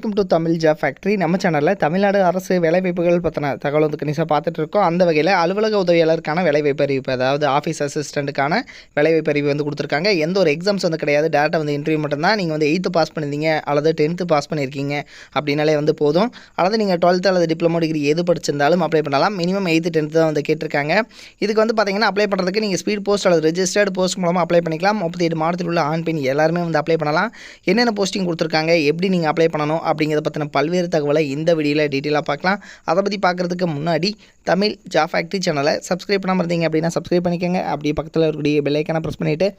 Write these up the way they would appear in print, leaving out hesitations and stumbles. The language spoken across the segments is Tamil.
Welcome to Tamil job factory. நம்ம சேனலில் தமிழ்நாடு அரசு வேலைவாய்ப்புகள் பற்றின தகவல் வந்து கணிசாக பார்த்துட்டு இருக்கோம். அந்த வகையில் அலுவலக உதவியாளருக்கான வேலைவாய்ப்பு அறிவிப்பு, அதாவது ஆஃபீஸ் அசிஸ்டண்ட்டுக்கான வேலைவாய்ப்பு அறிவிப்பு வந்து கொடுத்துருக்காங்க. எந்த ஒரு எக்ஸாம்ஸ் வந்து கிடையாது, டேரெக்டாக வந்து இன்டர்வியூ மட்டும்தான். நீங்கள் வந்து 8th பாஸ் பண்ணியிருந்தீங்க அல்லது 10th பாஸ் பண்ணியிருக்கீங்க அப்படின்னாலே வந்து போதும். அல்லது நீங்கள் 12th அல்லது டிப்ளமோ டிகிரி எது படிச்சிருந்தாலும் அப்ளை பண்ணலாம். மினிமம் 8th 10th தான் வந்து கேட்டிருக்காங்க. இதுக்கு வந்து பார்த்தீங்கன்னா அப்ளை பண்ணுறதுக்கு நீங்கள் ஸ்பீட் போஸ்ட் அல்லது ரெஜிஸ்டர்டு போஸ்ட் மூலமாக அப்ளை பண்ணிக்கலாம். 38 மாவட்டத்தில் உள்ள ஆண் பெண் எல்லாருமே வந்து அப்ளை பண்ணலாம். என்னென்ன போஸ்டிங் கொடுத்துருக்காங்க, எப்படி நீங்கள் அப்ளை பண்ணணும் அப்படிங்கிறத பற்றின பல்வேறு தகவலை இந்த வீடியோவில் டீட்டெயிலாக பார்க்கலாம். அதை பற்றி பார்க்குறதுக்கு முன்னாடி தமிழ் ஜாப் ஃபேக்ட்ரி சேனலை சப்ஸ்கிரைப் பண்ணாமல் இருந்தீங்க அப்படின்னா சப்ஸ்கிரைப் பண்ணிக்கோங்க. அப்படியே பக்கத்தில் இருக்கக்கூடிய பெல் ஐக்கானை ப்ரெஸ் பண்ணிவிட்டு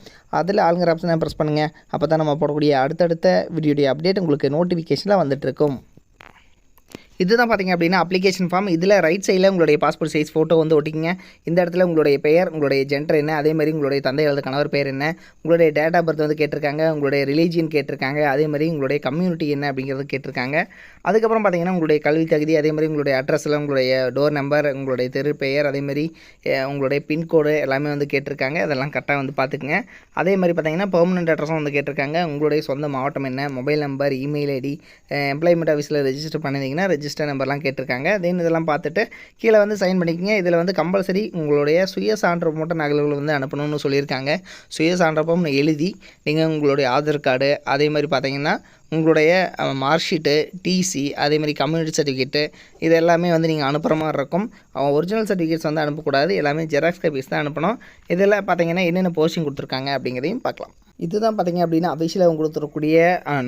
அதில் ஆளுங்கிற ஆப்ஷனை ப்ரெஸ் பண்ணுங்கள். அப்போ தான் நம்ம போடக்கூடிய அடுத்தடுத்த வீடியோடைய அப்டேட் உங்களுக்கு நோட்டிஃபிகேஷனில் வந்துட்டுருக்கும். இதுதான் பார்த்திங்க அப்படின்னா அப்ளிகேஷன் ஃபார்ம். இதில் ரைட் சைடில் உங்களுடைய பாஸ்போர்ட் சைஸ் ஃபோட்டோ வந்து ஒட்டிக்கிங்க. இந்த இடத்துல உங்களுடைய பெயர், உங்களுடைய ஜெண்டர் என்ன, அதேமாதிரி உங்களுடைய தந்தை அல்லது கணவர் பேர் என்ன, உங்களுடைய டேட் ஆஃப் பர்த் வந்து கேட்டிருக்காங்க, உங்களுடைய ரிலீஜியன் கேட்டிருக்காங்க, அதேமாதிரி உங்களுடைய கம்யூனிட்டி என்ன அப்படிங்கிறது கேட்டிருக்காங்க. அதுக்கப்புறம் பார்த்திங்கன்னா உங்களுடைய கல்வி தகுதி, அதேமாதிரி உங்களுடைய அட்ரஸில் உங்களுடைய டோர் நம்பர், உங்களுடைய தெரு பெயர், அதேமாதிரி உங்களுடைய பின்கோடு எல்லாமே வந்து கேட்டிருக்காங்க. அதெல்லாம் கரெக்டாக வந்து பார்த்துக்குங்க. அதேமாதிரி பார்த்திங்கன்னா பெர்மனெண்ட் அட்ரஸும் வந்து கேட்டிருக்காங்க. உங்களுடைய சொந்த மாவட்டம் என்ன, mobile number, email ID, employment ஆஃபீஸில் ரெஜிஸ்டர் பண்ணியிருந்தீங்கன்னா ரெஜிஸ்டர் நம்பர்லாம் கேட்டிருக்காங்க. தென் இதெல்லாம் பார்த்துட்டு கீழே வந்து சைன் பண்ணிக்கங்க. இதில் வந்து கம்பல்சரி உங்களுடைய சுய சான்றப்பட்ட நகல்கள் வந்து அனுப்பணும்னு சொல்லியிருக்காங்க. சுய சான்றப்பம் எழுதி நீங்கள் உங்களுடைய ஆதார் கார்டு, அதே மாதிரி பார்த்தீங்கன்னா உங்களுடைய மார்க் ஷீட்டு, டிசி, அதேமாதிரி கம்யூனிட்டி சர்டிஃபிகேட்டு, இது எல்லாமே வந்து நீங்கள் அனுப்புகிற மாதிரி இருக்கும். ஒரிஜினல் சர்டிஃபிகேட்ஸ் வந்து அனுப்பக்கூடாது, எல்லாமே ஜெராக்ஸ் காப்பீஸ் தான் அனுப்பணும். இதெல்லாம் பார்த்தீங்கன்னா என்னென்ன போஸ்டிங் கொடுத்துருக்காங்க அப்படிங்கிறதையும் பார்க்கலாம். இதுதான் பார்த்திங்க அப்படின்னா அஃபிஷியலாக கொடுத்துருக்கூடிய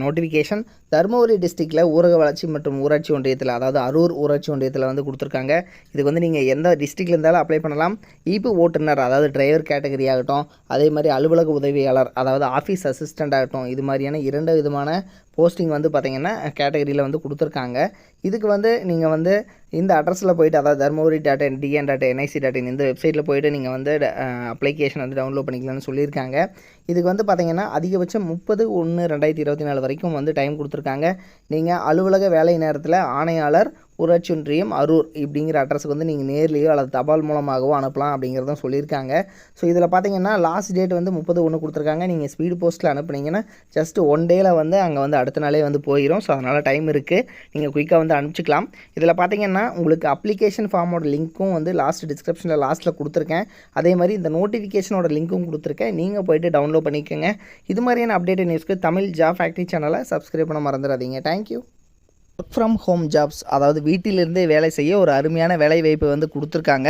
நோட்டிஃபிகேஷன். தருமபுரி டிஸ்ட்ரிக்டில் ஊரக வளர்ச்சி மற்றும் ஊராட்சி ஒன்றியத்தில், அதாவது அரூர் ஊராட்சி ஒன்றியத்தில் வந்து கொடுத்துருக்காங்க. இதுக்கு வந்து நீங்கள் எந்த டிஸ்ட்ரிக்டில் இருந்தாலும் அப்ளை பண்ணலாம். ஈபி ஓட்டுநர், அதாவது டிரைவர் கேட்டகரி ஆகட்டும், அதே மாதிரி அலுவலக உதவியாளர், அதாவது ஆஃபீஸ் அசிஸ்டண்ட் ஆகட்டும், இது மாதிரியான 2 விதமான போஸ்டிங் வந்து பார்த்திங்கன்னா கேட்டகரியில் வந்து கொடுத்துருக்காங்க. இதுக்கு வந்து நீங்கள் வந்து இந்த அட்ரஸில் போய்ட்டு, அதாவது tharmaburi.dn.nic.in இந்த வெப்சைட்டில் போய்ட்டு நீங்கள் வந்து அப்ளிகேஷன் வந்து டவுன்லோட் பண்ணிக்கலாம்னு சொல்லியிருக்காங்க. இதுக்கு வந்து பார்த்திங்கன்னா அதிகபட்சம் 30/1/2024 வரைக்கும் வந்து டைம் கொடுத்துருக்காங்க. நீங்கள் அலுவலக வேலை நேரத்தில் ஆணையாளர், ஊராட்சி ஒன்றியம், அரூர் இப்படிங்கிற அட்ரஸுக்கு வந்து நீங்கள் நேர்லேயோ அல்லது தபால் மூலமாகவோ அனுப்பலாம் அப்படிங்கிறதும் சொல்லியிருக்காங்க. ஸோ இதில் பார்த்தீங்கன்னா லாஸ்ட் டேட் வந்து 30/1 கொடுத்துருக்காங்க. நீங்கள் ஸ்பீடு போஸ்ட்டில் அனுப்புனீங்கன்னா ஜஸ்ட் 1 டேயில் வந்து அங்கே வந்து அடுத்த நாளே வந்து போயிடும். ஸோ அதனால் டைம் இருக்குது, நீங்கள் குயிக்காக வந்து அனுப்பிச்சிக்கலாம். இதில் பார்த்தீங்கன்னா உங்களுக்கு அப்ளிகேஷன் ஃபார்மோட லிங்க்கும் வந்து டிஸ்கிரிப்ஷனில் லாஸ்ட்டில் கொடுத்துருக்கேன். அதே மாதிரி இந்த நோட்டிஃபிகேஷனோட லிங்க்கும் கொடுத்துருக்கேன். நீங்கள் போய்ட்டு டவுன்லோட் பண்ணிக்கோங்க. இது மாதிரியான அப்டேட் நியூஸ்க்கு தமிழ் ஜாப் ஃபேக்ட்ரி சேனலை சப்ஸ்கிரைப் பண்ண மறந்துடாதீங்க. Thank you. Work from home jobs, அதாவது வீட்டிலிருந்தே வேலை செய்ய ஒரு அருமையான வேலை வாய்ப்பு வந்து கொடுத்துருக்காங்க.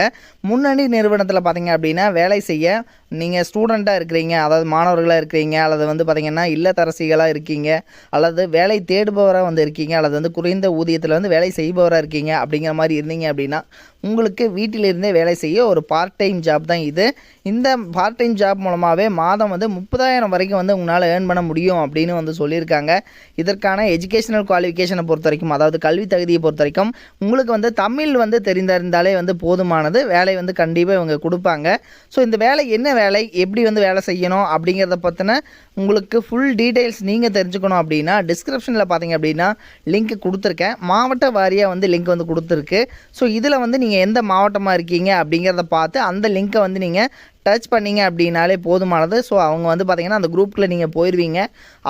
முன்னணி நிறுவனத்தில் பார்த்திங்க அப்படின்னா வேலை செய்ய நீங்கள் ஸ்டூடெண்ட்டாக இருக்கிறீங்க, அதாவது மாணவர்களாக இருக்கிறீங்க, அல்லது வந்து பார்த்திங்கன்னா இல்லத்தரசிகளாக இருக்கீங்க, அல்லது வேலை தேடுபவராக வந்து இருக்கீங்க, அல்லது வந்து குறைந்த ஊதியத்தில் வந்து வேலை செய்பவராக இருக்கீங்க அப்படிங்கிற மாதிரி இருந்தீங்க அப்படின்னா உங்களுக்கு வீட்டிலிருந்தே வேலை செய்ய ஒரு பார்ட் டைம் ஜாப் தான் இது. இந்த பார்ட் டைம் ஜாப் மூலமாகவே மாதம் வந்து 30,000 வரைக்கும் வந்து உங்களால் ஏர்ன் பண்ண முடியும் அப்படின்னு வந்து சொல்லியிருக்காங்க. இதற்கான எஜுகேஷனல் குவாலிஃபிகேஷனை பொறுத்த வரைக்கும், அதாவது கல்வி தகுதியை பொறுத்த வரைக்கும் உங்களுக்கு வந்து தமிழ் வந்து தெரிந்திருந்தாலே வந்து போதுமானது. வேலை வந்து கண்டிப்பாக இவங்க கொடுப்பாங்க. ஸோ இந்த வேலை என்ன வேலை, எப்படி வந்து வேலை செய்யணும் அப்படிங்கிறத பற்றின உங்களுக்கு ஃபுல் டீட்டெயில்ஸ் நீங்கள் தெரிஞ்சுக்கணும் அப்படின்னா டிஸ்கிரிப்ஷனில் பார்த்தீங்க அப்படின்னா லிங்க் கொடுத்துருக்கேன். மாவட்ட வாரியாக வந்து லிங்க் வந்து கொடுத்துருக்கு. ஸோ இதில் வந்து நீங்கள் எந்த மாவட்டமாக இருக்கீங்க அப்படிங்கிறத பார்த்து அந்த லிங்க்கை வந்து நீங்கள் டச் பண்ணிங்க அப்படின்னாலே போதுமானது. ஸோ அவங்க வந்து பார்த்திங்கன்னா அந்த குரூப்பில் நீங்கள் போயிடுவீங்க.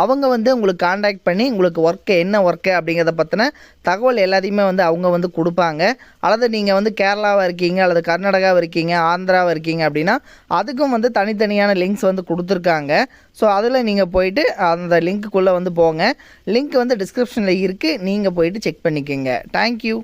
அவங்க வந்து உங்களுக்கு காண்டாக்ட் பண்ணி உங்களுக்கு ஒர்க்கு என்ன ஒர்க்கு அப்படிங்கிறத பற்றின தகவல் எல்லாத்தையுமே வந்து அவங்க வந்து கொடுப்பாங்க. அல்லது நீங்கள் வந்து கேரளாவாக இருக்கீங்க, அல்லது கர்நாடகாவாக இருக்கீங்க, ஆந்திராவாக இருக்கீங்க அப்படின்னா அதுக்கும் வந்து தனித்தனியான லிங்க்ஸ் வந்து கொடுத்துருக்காங்க. ஸோ அதில் நீங்கள் போயிட்டு அந்த லிங்க்குள்ளே வந்து போங்க. லிங்க் வந்து டிஸ்கிரிப்ஷனில் இருக்குது, நீங்கள் போயிட்டு செக் பண்ணிக்கோங்க. தேங்க்யூ.